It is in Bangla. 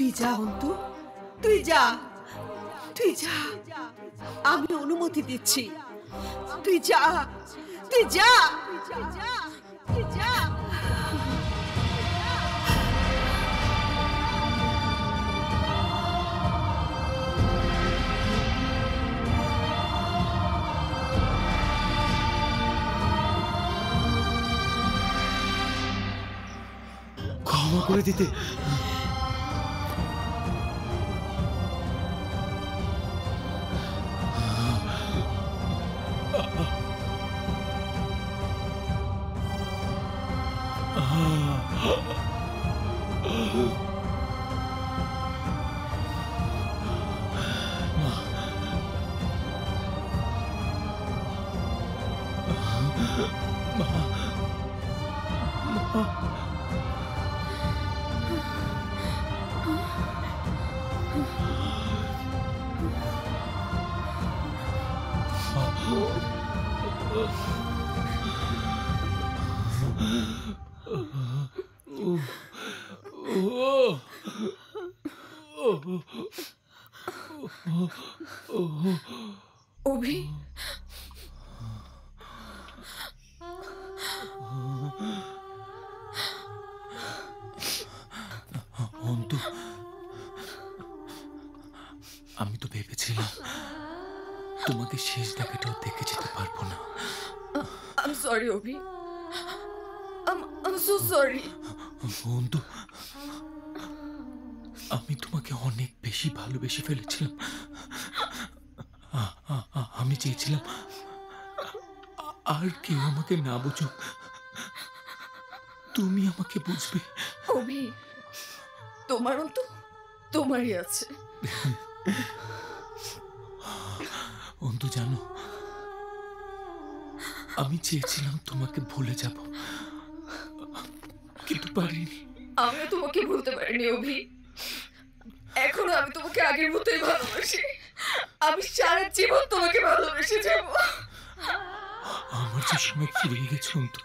তুই যা অন্তু, তুই যা, তুই যা, আমি অনুমতি দিচ্ছি। তুই যা, তুই যা, তুই যা। ক্ষমা করে দিতে অভি, অন্তু, আমি তো ভেবেছিলাম তোমাকে শেষ দেখাটাও দেখে যেতে পারবো না। I'm sorry, Obi. I'm so sorry. Antu, আমি তোমাকে অনেক বেশি ভালোবেসে ফেলেছিলাম। আমি চেয়েছিলাম আর কেউ আমাকে না বুঝুক, তুমি আমাকে বুঝবে। অভি, তোমার তো তোমারই আছে। অন্তু, জানো, আমি চেয়েছিলাম তোমাকে ভুলে যাব, কিন্তু পারিনি। আমি তোমাকে ভুলতে পারিনি অভি। এখনো আমি তোমাকে আগের মতোই ভালোবাসি। আমি সারা জীবন তোমাকে ভালোবেসে যাব। আমার যে সময় ফিরে গেছে অন্তু,